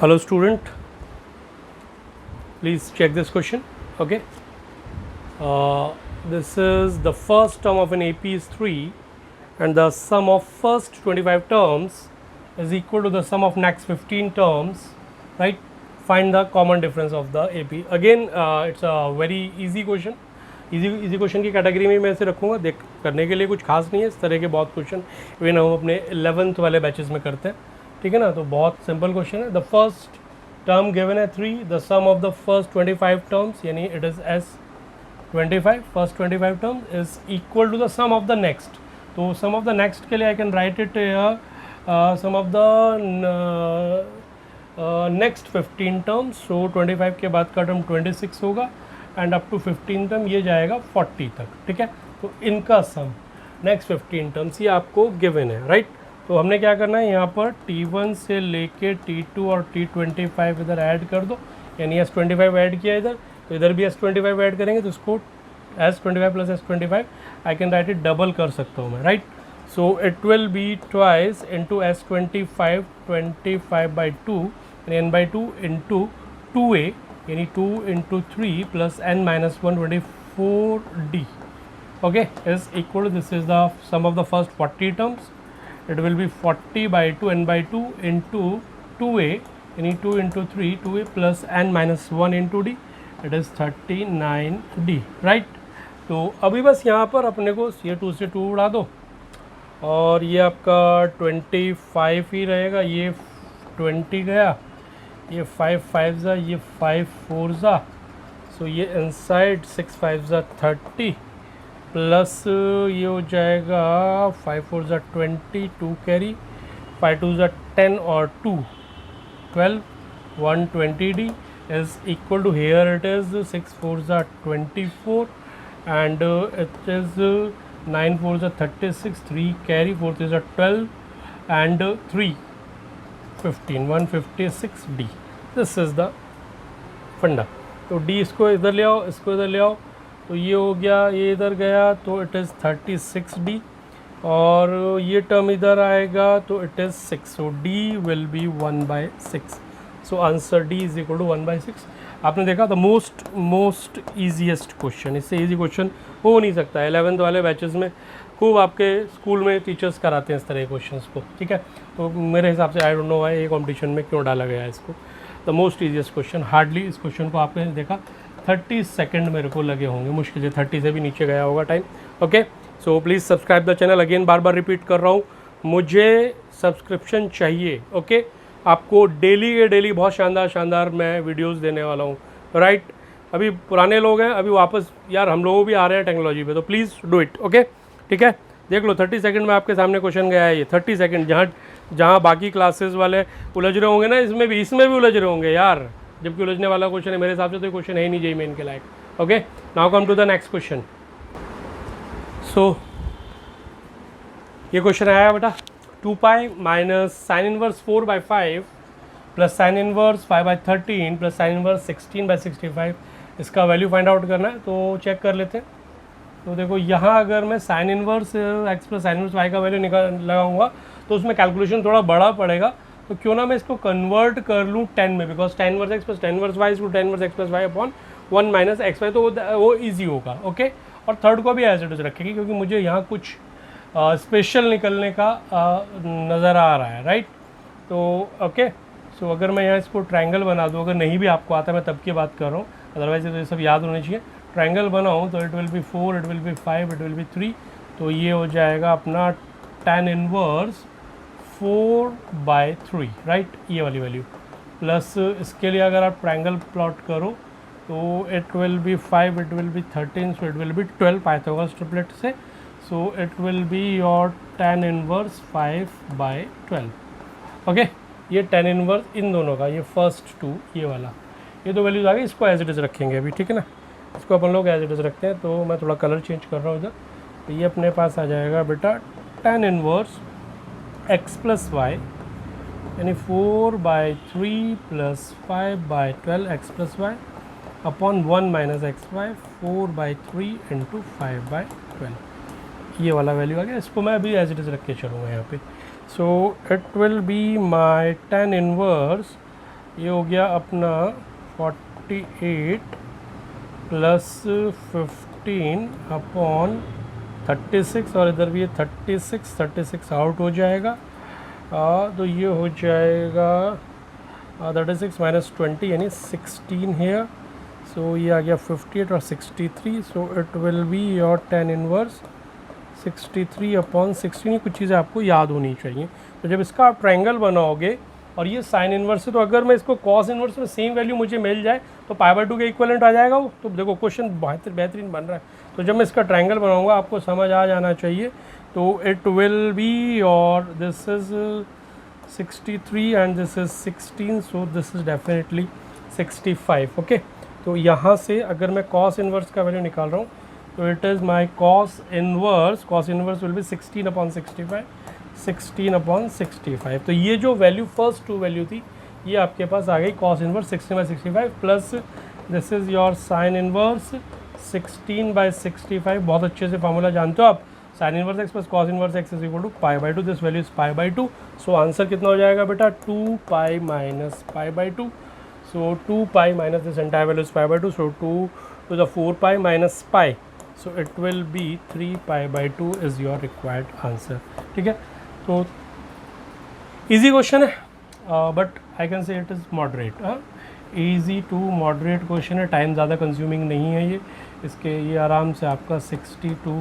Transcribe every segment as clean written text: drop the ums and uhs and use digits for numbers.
Hello student, please check this question. Okay, this is the first term of an AP is 3 and the sum of first 25 terms is equal to the sum of next 15 terms, right? Find the common difference of the AP. Again, it's a very easy question. Easy question की category में मैं इसे रखूँगा, देख करने के लिए कुछ खास नहीं है. इस तरह के बहुत क्वेश्चन इवन हम अपने 11th वाले बैचेस में करते हैं, ठीक है ना. तो बहुत सिंपल क्वेश्चन है. द फर्स्ट टर्म गिवन है 3, the sum of the first 25 terms यानी it is S 25, first 25 terms is equal to the sum of the next. तो सम ऑफ द नेक्स्ट के लिए I can write it sum of the next 15 terms. So 25 के बाद का term 26 होगा and up to 15 term ये जाएगा 40 तक, ठीक है. तो इनका सम नेक्स्ट 15 टर्म्स ये आपको गिवन है, राइट. तो हमने क्या करना है, यहाँ पर T1 से लेके T2 और T25 इधर ऐड कर दो, यानी S25 ऐड किया इधर, तो इधर भी S25 ऐड करेंगे तो इसको S25 plus S25 I can write it double कर सकता हूँ मैं, right. So it will be twice into S25 25/2 n/2 into 2a यानी 2 into 3 plus n minus 1 24d, okay, is equal to, this is the sum of the first 40 terms. It will be 40/2 n/2 into 2a यानी 2 into 3 2a plus n minus 1 into d, it is 39d, right. तो अभी बस यहाँ पर अपने को ये 2 से 2 उड़ा दो और ये आपका 25 ही रहेगा, ये 20 गया, ये 5 5 ज़ा, ये 5 4 ज़ा, सो ये इनसाइड 6 5 ज़ा 30 प्लस ये हो जाएगा 5 4 ज़ा 20, 2 कैरी, 5 2 ज़ा 10 और 2 12, 120d is equal to, here it is 6 4 ज़ा 24 and it is 9 4 ज़ा 36, 3 कैरी, 4 3 ज़ा 12 and 3 15, 156d. This is the फंडा. तो d इसको इधर ले आओ, इसको इधर ले आओ, तो ये हो गया, ये इधर गया तो इट इज़ 36d और ये टर्म इधर आएगा तो it is 6. So d will be 1/6. So answer d is equal to 1/6. आपने देखा द मोस्ट ईजीएस्ट क्वेश्चन, इससे ईजी क्वेश्चन हो नहीं सकता है. 11th वाले बैचेस में खूब आपके स्कूल में टीचर्स कराते हैं इस तरह के क्वेश्चंस को, ठीक है. तो मेरे हिसाब से आई डोंट नो व्हाई ये कंपटीशन में क्यों डाला गया है इसको. The most easiest question, hardly इस क्वेश्चन को आपने देखा 30 सेकंड मेरे को लगे होंगे, मुश्किल से 30 से भी नीचे गया होगा time. Okay, so please subscribe the channel. Again bar bar repeat कर रहा हूँ, मुझे सब्सक्रिप्शन चाहिए. ओके, आपको डेली के डेली बहुत शानदार मैं वीडियोस देने वाला हूँ, राइट. अभी पुराने लोग हैं, अभी वापस यार हम लोग भी आ रहे हैं टेक्नोलॉजी पे, तो प्लीज़ डू इट. ओके, ठीक है. देख लो 30 सेकंड में आपके सामने क्वेश्चन गया है. ये 30 सेकंड, जहाँ बाकी क्लासेस वाले उलझ रहे होंगे ना, इसमें भी उलझ रहे होंगे यार, जबकि उलझने वाला क्वेश्चन है. मेरे हिसाब से तो क्वेश्चन है ही नहीं जेईई मेन के लायक. Okay, now come to the next question. So ये क्वेश्चन आया बेटा, 2 pi minus sine inverse 4/5 plus sine inverse 5/13 plus sine inverse 16/65. इसका वैल्यू फाइंड आउट करना है, तो चेक कर लेते हैं. तो देखो यहाँ अगर मैं sine inverse x plus sine inverse y का वैल्यू निकाल लगाऊंगा तो उसमें कैलकुलेशन थोड़ा बड़ा पड़ेगा. तो क्यों ना मैं इसको कन्वर्ट कर लूँ 10 में, because tan inverse x plus tan inverse y to tan inverse x plus y upon 1 minus xy, तो वो ईजी होगा. ओके, और थर्ड को भी एज इट इज रखेंगे क्योंकि मुझे यहाँ कुछ स्पेशल निकलने का नज़र आ रहा है, राइट. तो ओके, सो अगर मैं यहाँ इसको ट्रायंगल बना दूँ, अगर नहीं भी आपको आता, मैं तब की बात कर रहा हूँ, अदरवाइज ये सब याद होने चाहिए. ट्रायंगल बनाऊँ तो it will B 4, it will be 5, it will B 3. तो ये हो जाएगा अपना tan इनवर्स 4/3, राइट, ये वाली वैल्यू. प्लस इसके लिए अगर आप ट्रायंगल प्लॉट करो तो it will be 5, it will be 13, so it will be 12 Pythagoras triplet से. So it will be your tan inverse 5/12. Okay, ये tan इनवर्स इन दोनों का, ये फर्स्ट 2, ये वाला, ये दो वैल्यूज आ गई. इसको एज इट इज़ रखेंगे अभी, ठीक है ना. इसको अपन लोग एज इट इज़ रखते हैं. तो मैं थोड़ा कलर चेंज कर रहा हूँ इधर. तो ये अपने पास आ जाएगा बेटा tan inverse x plus y यानी 4/3 plus 5/12 x plus y upon 1 minus x y 4/3 into 5/12. ये वाला वैल्यू आ गया. इसको मैं अभी एज इट इज़ रख के चलूँगा यहाँ पे. सो it will be my tan inverse ये हो गया अपना 48 प्लस 15 अपॉन 36 और इधर भी ये 36 आउट हो जाएगा। तो ये हो जाएगा 36 माइनस 20 यानी 16 हेयर। सो ये आ गया 58 और 63। सो it will be your tan inverse 63 upon 16। कुछ चीज़ें आपको याद होनी चाहिए। तो जब इसका आप ट्रायंगल बनाओगे और ये साइन इनवर्स है, तो अगर मैं इसको कॉस इनवर्स में सेम वैल्यू मुझे मिल जाए तो π/2 के इक्वलेंट आ जाएगा वो। तो देखो क्वेश्चन बेहतरीन बन रहा है। तो जब मैं इसका ट्रायंगल बनाऊंगा आपको समझ आ जाना चाहिए। तो इट विल बी और this is 63 and this is 16, so this is definitely 65। Okay, तो यहाँ से अगर मैं कॉस इनवर्स का वैल्यू निकाल रहा हूँ तो it is my cos inverse will be 16 upon 65, 16 upon 65। तो ये जो वैल्यू फर्स्ट टू वैल्यू थी ये आपके पास आ गई cos inverse 16/65 plus this is your sine inverse 16/65। बहुत अच्छे से फार्मूला जानते हो आप, sine inverse x plus cos inverse x is equal to π/2। This value is π/2। So answer कितना हो जाएगा बेटा 2π minus π/2। So 2π minus this entire value is π/2, so 2 to the 4π minus pi, so it will be 3π/2 is your required answer। ठीक है, तो easy question है but I can say it is moderate। easy to moderate question है, time ज़्यादा consuming नहीं है ये आराम से आपका 60 to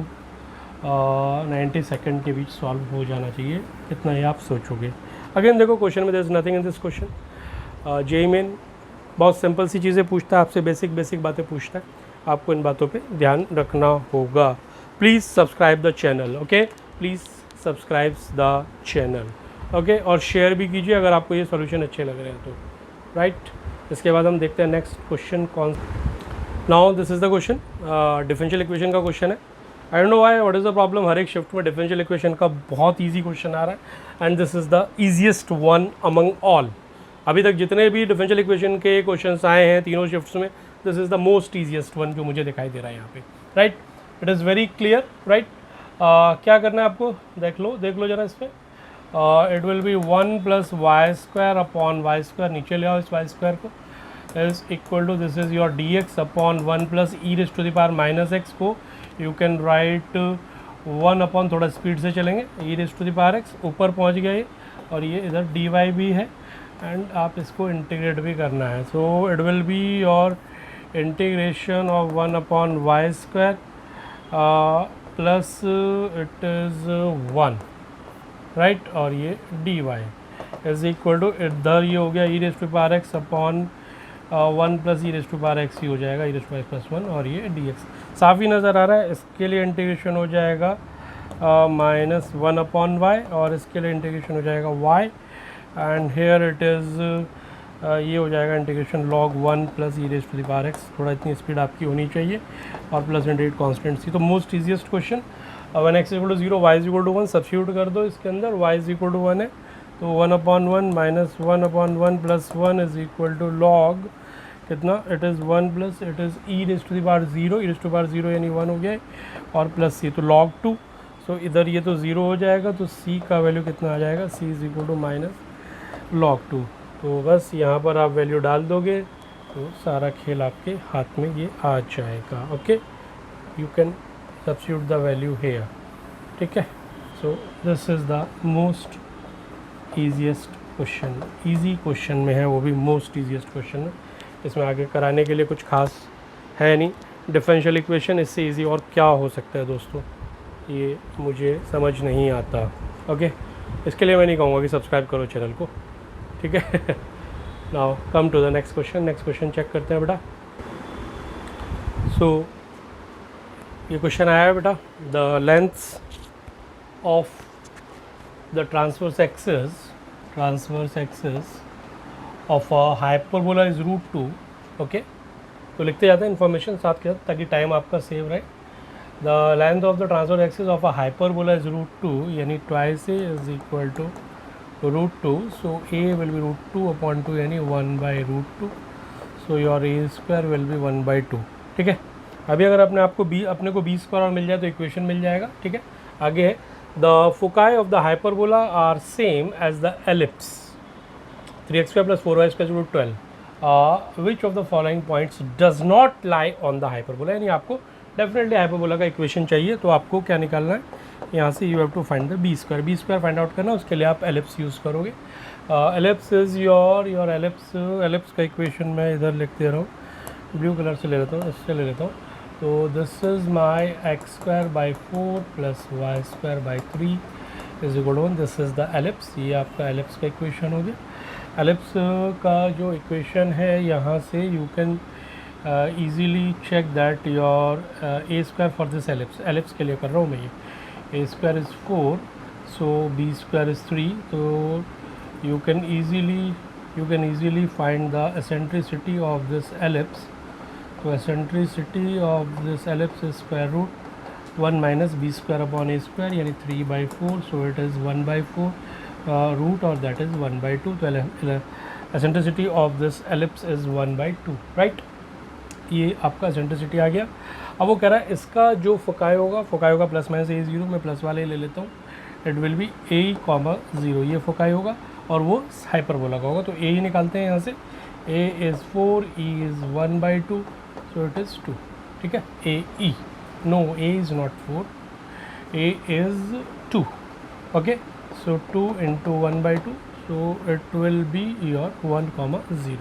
90 सेकेंड के बीच सॉल्व हो जाना चाहिए, इतना ही आप सोचोगे। अगेन देखो क्वेश्चन में there is nothing in this question. JEE Main बहुत सिंपल सी चीज़ें पूछता है आपसे, बेसिक बातें पूछता है, आपको इन बातों पे ध्यान रखना होगा। Please subscribe the channel, okay, please subscribe the channel, okay, और शेयर भी कीजिए अगर आपको ये सॉल्यूशन अच्छे लग रहे हैं तो, राइट। इसके बाद हम देखते हैं नेक्स्ट क्वेश्चन कौन। Now this is the question, differential equation का क्वेश्चन है। I don't know why, what is the problem, हर एक शिफ्ट में डिफरेंशियल इक्वेशन का बहुत ईजी क्वेश्चन आ रहा है and this is the easiest one among all. अभी तक जितने भी डिफरेंशियल इक्वेशन के क्वेश्चंस आए हैं तीनों शिफ्ट्स में, this is the most easiest one जो मुझे दिखाई दे रहा है यहाँ पे, right. It is very clear, right. क्या करना है आपको, देख लो जरा इस पर। It will B 1 + y² upon y², नीचे ले आओ इस y² को, is equal to this is your dx upon 1 + e⁻⁻x को यू कैन राइट 1 अपॉन, थोड़ा स्पीड से चलेंगे, e⁻x ऊपर पहुँच गए और ये इधर dy भी है एंड आप इसको इंटीग्रेट भी करना है। सो it will be your integration of 1 upon y² plus it is 1, right, और ये dy इज इक्वल टू इधर ये हो गया e⁻x अपॉन 1 + e⁻x ही हो जाएगा, e⁻x + 1 और ये dx साफ ही नज़र आ रहा है। इसके लिए इंटीग्रेशन हो जाएगा -1 अपॉन y और इसके लिए इंटीग्रेशन हो जाएगा y and here it is ये हो जाएगा इंटीग्रेशन log 1 + e⁻x। थोड़ा इतनी स्पीड आपकी होनी चाहिए और प्लस इंटीग्रेट कॉन्स्टेंट सी। तो most easiest question, one x = 0 y = 1 substitute कर दो इसके अंदर, y = 1 है तो 1/1 - 1/1 + 1 इज इक्वल टू log कितना, it is 1 + it is e⁻0 यानी 1 हो गया और प्लस c तो log 2। सो इधर ये तो 0 हो जाएगा तो c का वैल्यू कितना आ जाएगा, c = -log 2। तो बस यहाँ पर आप वैल्यू डाल दोगे तो सारा खेल आपके हाथ में ये आ जाएगा, okay. You can substitute the value here, ठीक है। सो this is the most easiest question, easy question में है वो भी मोस्ट ईजीएस्ट क्वेश्चन है। इसमें आगे कराने के लिए कुछ खास है नहीं। डिफरेंशियल इक्वेशन इससे ईजी और क्या हो सकता है दोस्तों, ये मुझे समझ नहीं आता, ओके। इसके लिए मैं नहीं कहूँगा कि सब्सक्राइब करो चैनल को, ठीक है। Now come to the next question. Next question check करते हैं बेटा। सो ये क्वेश्चन आया है बेटा, the length of the transverse axis of a hyperbola is √2, okay. तो लिखते जाते हैं इन्फॉर्मेशन साथ के साथ ताकि टाइम आपका सेव रहे। The length of the transverse axis of a hyperbola is √2 यानी twice a is equal to √2। So a will be √2 upon 2 यानी 1/√2। So your a² will be 1/2, ठीक है। अभी अगर अपने को b² और मिल जाए तो इक्वेशन मिल जाएगा, ठीक है। आगे the foci of the hyperbola are same as the ellipse. 3x square plus 4y square equal to 12. Which of the following points does not lie on the hyperbola? यानी आपको डेफिनेटली हाइपरबोला का equation चाहिए, तो आपको क्या निकालना है यहाँ से, you have to find the b square find out करना, उसके लिए आप एलिप्स यूज़ करोगे. एलिप्स इज़ योर एलिप्स का इक्वेशन मैं इधर लिख दे रहा हूँ, ब्लू कलर से ले लेता हूँ, इससे ले लेता हूँ. तो this is my x square by 4 plus y square by 3 is equal to 1. This is the ellipse. ये आपका एलिप्स का इक्वेशन हो गया. एलिप्स का जो इक्वेशन है यहाँ से you can easily check that your a square for this ellipse के लिए कर रहा हूँ मैं ये. A square is 4, so b square is 3, so you can easily find the eccentricity of this ellipse. So eccentricity of this ellipse is square root 1 minus b square upon a square, यानी 3 by 4, so it is 1 by 4 root, or that is 1 by 2. So eccentricity of this ellipse is 1 by 2, right? ये आपका eccentricity आ गया. अब वो कह रहा है इसका जो फोकाई होगा प्लस माइनस ए ज़ीरो, मैं प्लस वाले ले लेता हूँ. It will B A comma zero, ये फोकाई होगा और वो हाइपरबोला का होगा. तो ए ही निकालते हैं यहाँ से. A is 4, e is 1 by 2, so it is 2. ठीक है, a e, no a is not 4, a is 2. Okay, so 2 into 1 by 2, so it will be your 1,0.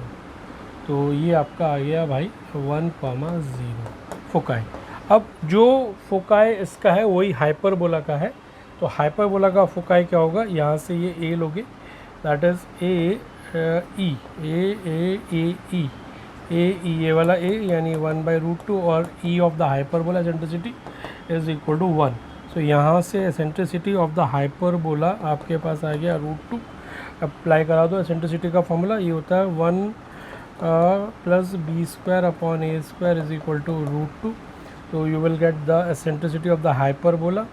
तो ये आपका आ गया भाई 1,0 फोकाई. अब जो फोकाई इसका है वही हाइपरबोला का है. तो हाइपरबोला का फोकाई क्या होगा, यहाँ से ये ए लोगे, दैट इज़ ए ई, ए ये वाला ए, यानी 1 by √2, और e of the hyperbola eccentricity is equal to 1. So यहाँ से एसेंट्रिसिटी ऑफ द हाइपरबोला आपके पास आ गया √2. अप्लाई करा दो एसेंट्रिसिटी का फॉर्मूला, ये होता है 1 plus b square upon a square is equal to √2. So you will get the eccentricity of the hyperbola.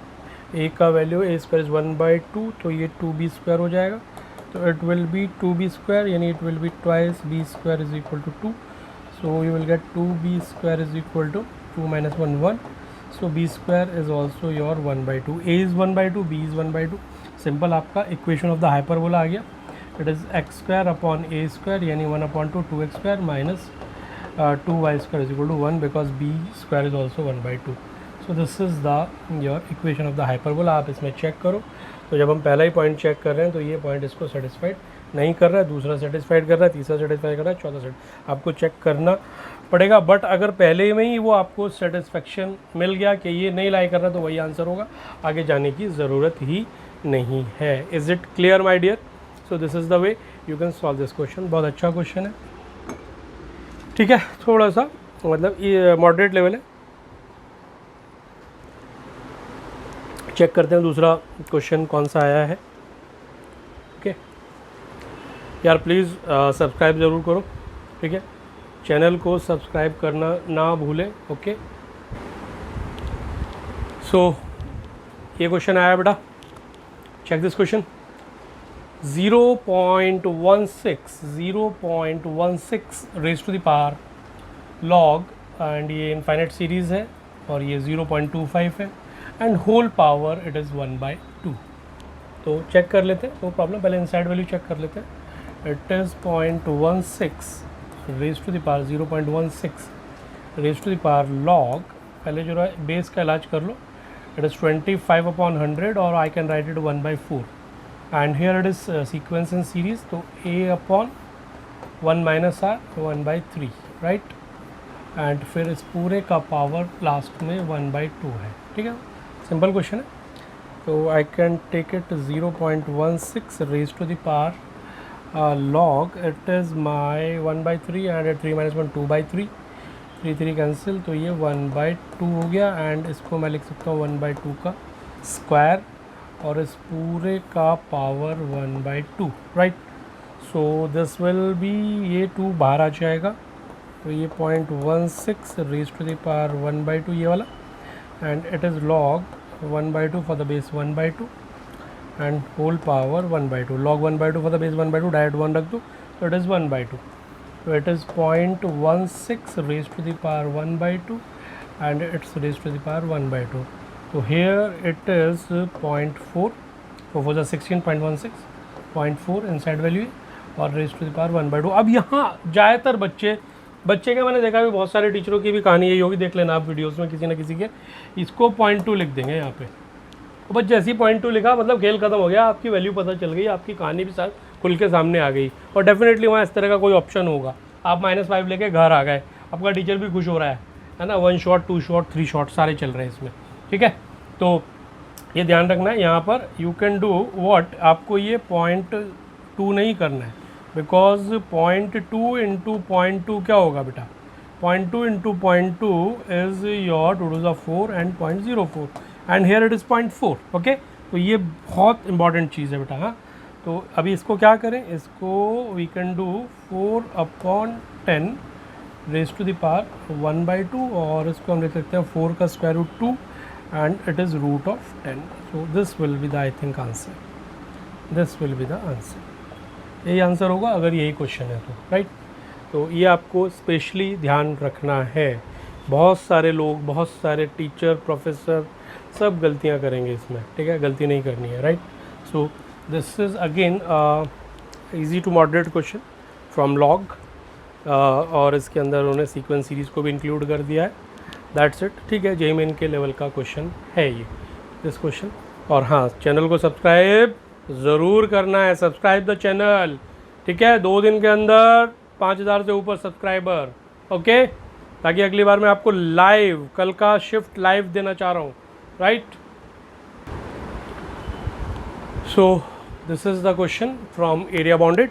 a का value a square is 1 by 2, तो ये 2b square हो जाएगा. तो it will be 2b square, यानी it will be twice b square is equal to 2. So you will get 2b square is equal to 2 minus 1 1. So b square is also your 1 by 2. a is 1 by 2, b is 1 by 2. Simple आपका equation of the hyperbola आ गया. It is x square upon a square, यानी 1/2 2x square minus 2y square is equal to 1, because b square is also 1 by 2. So this is the your equation of the hyperbola. आप इसमें check करो. तो जब हम पहला ही point check कर रहे हैं तो ये पॉइंट इसको सेटिस्फाइड नहीं कर रहा है, दूसरा सेटिस्फाइड कर रहा है, तीसरा सेटिस्फाइड कर रहा है, चौथा सेट आपको चेक करना पड़ेगा. बट अगर पहले में ही वो आपको सेटिस्फेक्शन मिल गया कि ये नहीं लाई कर रहा, तो वही आंसर होगा, आगे जाने की ज़रूरत ही नहीं है. Is it clear my dear? So this is the way you can solve this question. बहुत अच्छा क्वेश्चन है. ठीक है, थोड़ा सा मतलब ये मॉडरेट लेवल है. चेक करते हैं दूसरा क्वेश्चन कौन सा आया है. ओके यार, प्लीज़ सब्सक्राइब ज़रूर करो. ठीक है, चैनल को सब्सक्राइब करना ना भूलें. ओके, सो ये क्वेश्चन आया बेटा. Check this question. 0.16 raise to the power log, and ये इनफाइनाइट सीरीज़ है, और ये 0.25 है, and whole power it is 1 by 2. तो चेक कर लेते हैं, नो प्रॉब्लम. पहले इनसाइड वैल्यू चेक कर लेते हैं. It is 0.16 raise to the power 0.16 raise to the power log. पहले जो है बेस का इलाज कर लो. इट इज़ 25/100, और आई can write it 1 by 4. and here it is sequence in series, तो a upon 1 minus r 1 by 3, right, and फिर इस पूरे का पावर लास्ट में 1 by 2 है. ठीक है, सिंपल क्वेश्चन है. तो I can take it 0.16 raise to the power log. It is my 1 by 3, and 3 minus 1 2 by 3, 3 cancel, तो ये 1 by 2 हो गया. एंड इसको मैं लिख सकता हूँ 1 by 2 का स्क्वायर, और इस पूरे का power 1 by 2, right. So this will be, ये 2 बाहर आ जाएगा, तो ये 0.16 raise to the power 1 by 2 ये वाला, and it is log 1 by 2 for the base 1 by 2, and whole power 1 by 2. Log 1 by 2 for the base 1 by 2, direct 1 रख दो, तो इट इज़ 1 by 2. तो it is 0.16 raise to the power 1 by 2, and it's raise to the power 1 by 2. So here it is 0.4, so for the 16.16, 0.4 inside value, और rays to the power 1/2। अब यहाँ ज़्यादातर बच्चे का मैंने देखा भी, बहुत सारे टीचरों की भी कहानी यही होगी, देख लेना आप वीडियोस में किसी ना किसी के, इसको 0.2 लिख देंगे यहाँ पे। तो बस जैसे ही 0.2 लिखा मतलब खेल खत्म हो गया, आपकी वैल्यू पता चल गई, आपकी कहानी भी साथ खुल के सामने आ गई। और डेफिनेटली वहाँ इस तरह का कोई ऑप्शन होगा, आप -5 लेके घर आ गए, आपका टीचर भी खुश हो रहा है ना, 1 शॉट 2 शॉट 3 शॉट सारे चल रहे हैं इसमें, ठीक है। तो ये ध्यान रखना है यहाँ पर, यू कैन डू व्हाट, आपको ये 0.2 नहीं करना है, बिकॉज 0.2 इंटू 0.2 क्या होगा बेटा, 0.2 into 0.2 is your 2 to the 4 and 0.04 and here it is 0.4, okay. तो ये बहुत इंपॉर्टेंट चीज़ है बेटा, हाँ। तो अभी इसको क्या करें, इसको we can do 4/10 raise to the power 1/2, और इसको हम लिख सकते हैं 4 का square root 2 and it is root of 10. So this will be the I think answer. This will be the answer. यही आंसर होगा अगर यही क्वेश्चन है तो, राइट। तो ये आपको स्पेशली ध्यान रखना है। बहुत सारे लोग, बहुत सारे टीचर, प्रोफेसर सब गलतियाँ करेंगे इसमें, ठीक है, गलती नहीं करनी है, right. So this is again easy to moderate question from log, और इसके अंदर उन्होंने सीक्वेंस सीरीज़ को भी इंक्लूड कर दिया है, दैट्स इट, ठीक है। जेईई मेन के लेवल का क्वेश्चन है ये, दिस क्वेश्चन। और हाँ, चैनल को सब्सक्राइब ज़रूर करना है, सब्सक्राइब द चैनल, ठीक है। 2 दिन के अंदर 5000 से ऊपर सब्सक्राइबर, ओके, ताकि अगली बार मैं आपको लाइव, कल का शिफ्ट लाइव देना चाह रहा हूँ, right. So this is the question from area bounded.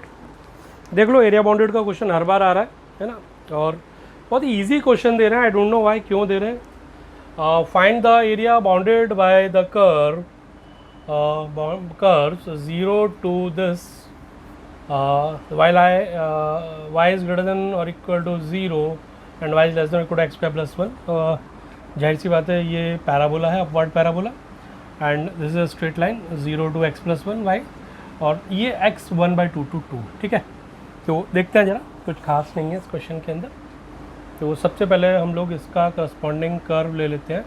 देख लो, एरिया बाउंडेड का क्वेश्चन हर बार आ रहा है ना, और बहुत ही ईजी क्वेश्चन दे रहे हैं, आई डोंट नो वाई, क्यों दे रहे हैं। Find the area bounded by the curves 0 to this while y is greater than or equal to 0 and y is less than or equal to x² plus 1। जाहिर सी बात है, ये parabola है, upward parabola, and this is a straight line 0 to x plus 1 y, और ये x 1/2 to 2, ठीक है। तो देखते हैं जरा, कुछ खास नहीं है इस क्वेश्चन के अंदर। तो सबसे पहले हम लोग इसका करस्पॉन्डिंग कर्व ले लेते हैं।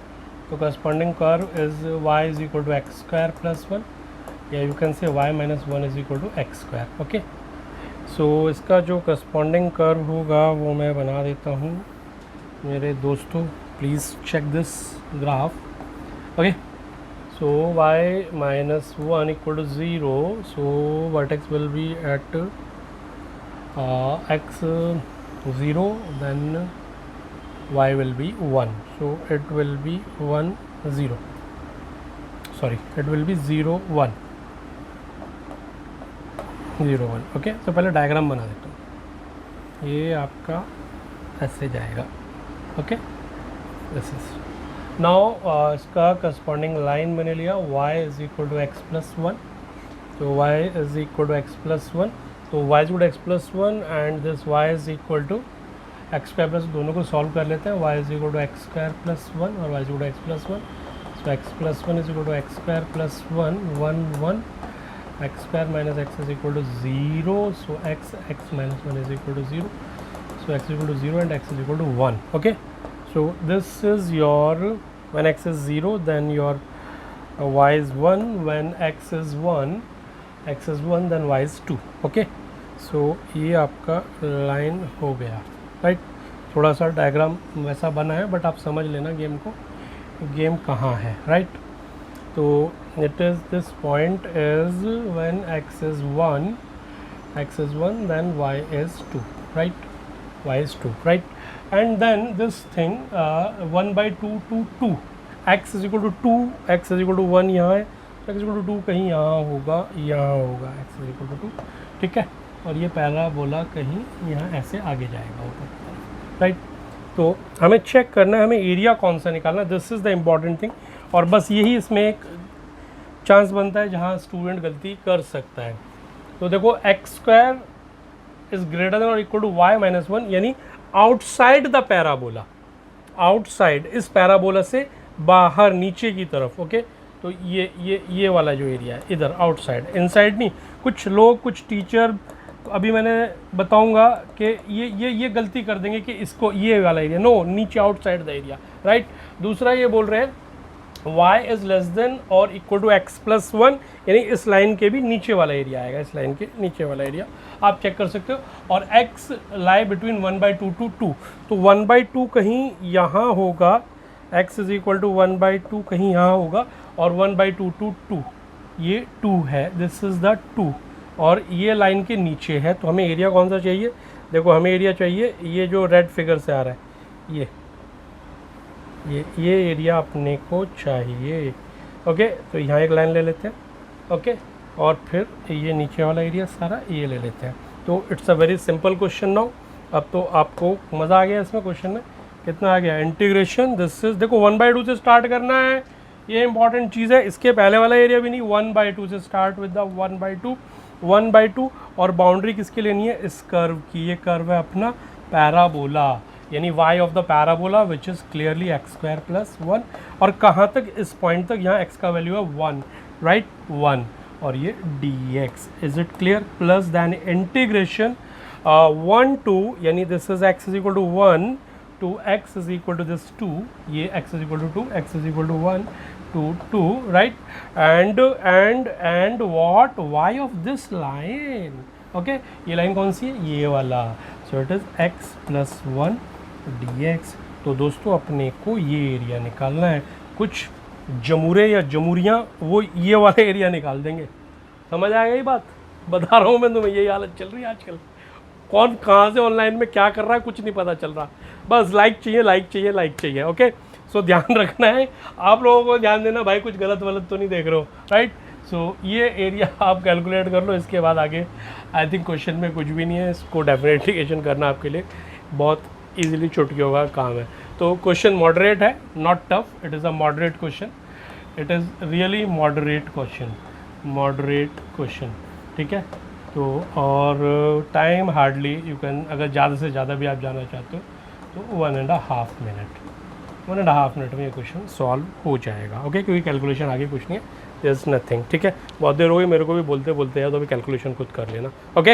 तो corresponding curve is y is equal to x² plus 1, या you can say y - 1 is equal to x², okay. So इसका जो करस्पॉन्डिंग कर्व होगा वो मैं बना देता हूँ मेरे दोस्तों, please check this graph, okay. So y - 1 equal to 0, so vertex will be at x 0, then y will be 1, so it will be 1 0, sorry, it will be 0 1 0 1, okay. तो पहले डायग्राम बना देता हूँ, ये आपका ऐसे जाएगा, ओके। दिस इज नाउ इसका करस्पॉन्डिंग लाइन मैंने लिया, y is equal to x plus 1, तो y is equal to x plus 1, तो y is equal to x plus 1 and this y is equal to x² plus, दोनों को solve कर लेते हैं, y is equal to x² plus 1 और y is equal to x plus 1, so x plus 1 is equal to x² plus 1 1 1, x² minus x is equal to 0, so x minus 1 is equal to 0, so x is equal to 0 and x is equal to 1, okay. So this is your, when x is 0 then your y is 1, when x is 1 then y is 2, okay. So ये आपका line हो गया, right. थोड़ा सा diagram वैसा बना है, but आप समझ लेना गेम को, गेम कहाँ है, राइट। तो it is this point is when x is 1 then y is 2, right, y is 2, right, and then this thing 1/2 to 2, x is equal to 2, x is equal to 1 यहाँ है, x is equal to 2 कहीं यहाँ होगा, x is equal to 2, ठीक है। और ये parabola कहीं यहाँ ऐसे आगे जाएगा ऊपर, राइट। तो हमें चेक करना है, हमें एरिया कौन सा निकालना, this is the important thing. और बस यही इसमें एक चांस बनता है जहाँ स्टूडेंट गलती कर सकता है। तो देखो x² इज़ ग्रेटर देन और इक्वल टू y - 1, यानी आउटसाइड द पैराबोला, आउटसाइड इस पैराबोला से बाहर नीचे की तरफ, ओके। तो ये वाला जो एरिया है इधर आउटसाइड, इनसाइड नहीं। कुछ लोग, कुछ टीचर, अभी मैंने बताऊंगा कि ये गलती कर देंगे कि इसको ये वाला एरिया, नो, नीचे आउटसाइड द एरिया, राइट। दूसरा ये बोल रहे हैं y इज लेस देन और इक्वल टू x प्लस 1, यानी इस लाइन के भी नीचे वाला एरिया आएगा, इस लाइन के नीचे वाला एरिया आप चेक कर सकते हो। और x लाई बिटवीन 1/2 टू 2, तो 1/2 कहीं यहाँ होगा, x इज इक्वल टू 1/2 कहीं यहाँ होगा, और 1/2 टू 2, ये 2 है, दिस इज़ द 2, और ये लाइन के नीचे है। तो हमें एरिया कौन सा चाहिए, देखो हमें एरिया चाहिए ये जो रेड फिगर से आ रहा है, ये एरिया अपने को चाहिए। ओके, तो यहाँ एक लाइन ले लेते हैं। ओके, और फिर ये नीचे वाला एरिया सारा ये ले लेते हैं। तो it's a very simple question now. अब तो आपको मज़ा आ गया इसमें, क्वेश्चन में कितना आ गया, इंटीग्रेशन दिस इज, देखो 1/2 से स्टार्ट करना है, ये इंपॉर्टेंट चीज़ है। इसके पहले वाला एरिया भी नहीं, 1/2 से स्टार्ट विद द 1/2 और बाउंड्री किसकी लेनी है, इस कर्व की। ये कर्व है अपना पैराबोला, यानी y of the parabola which is clearly x² plus 1, और कहाँ तक, इस पॉइंट तक, यहाँ x का वैल्यू है 1, राइट 1, और ये dx, is it clear, plus then integration 1 to, यानी this is x is equal to 1 to x is equal to this 2, ये x is equal to 2, x is equal to 1 to 2, right, and what, y of this line, okay, ये line कौन सी है, ये वाला, so it is x plus 1 dx। तो दोस्तों अपने को ये एरिया निकालना है, कुछ जमूरे या जमूरियाँ वो ये वाला एरिया निकाल देंगे। समझ आ गई बात, बता रहा हूँ मैं तुम्हें, यही हालत चल रही है आजकल। कौन कहाँ से ऑनलाइन में क्या कर रहा है कुछ नहीं पता चल रहा, बस लाइक चाहिए, लाइक चाहिए, लाइक चाहिए। ओके, सो ध्यान रखना है, आप लोगों को ध्यान देना, भाई कुछ गलत वलत तो नहीं देख रहे हो, राइट। सो ये एरिया आप कैलकुलेट कर लो, इसके बाद आगे आई थिंक क्वेश्चन में कुछ भी नहीं है, इसको डेफिनेटली करना आपके लिए बहुत इजीली चुटकियों का काम है। तो क्वेश्चन मॉडरेट है, not tough, it is a moderate question, it is really moderate question, ठीक है। तो और टाइम हार्डली यू कैन, अगर ज़्यादा से ज़्यादा भी आप जाना चाहते हो तो 1.5 मिनट में ये क्वेश्चन सॉल्व हो जाएगा। ओके, क्योंकि कैलकुलेशन आगे कुछ नहीं है, देयर इज नथिंग, ठीक है। बहुत देर हो गई मेरे को भी बोलते बोलते हैं, तो अभी कैलकुलेशन खुद कर लेना। Okay,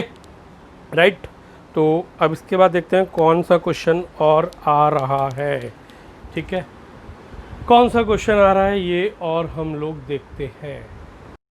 right. तो अब इसके बाद देखते हैं कौन सा क्वेश्चन और आ रहा है, ठीक है, कौन सा क्वेश्चन आ रहा है ये और हम लोग देखते हैं।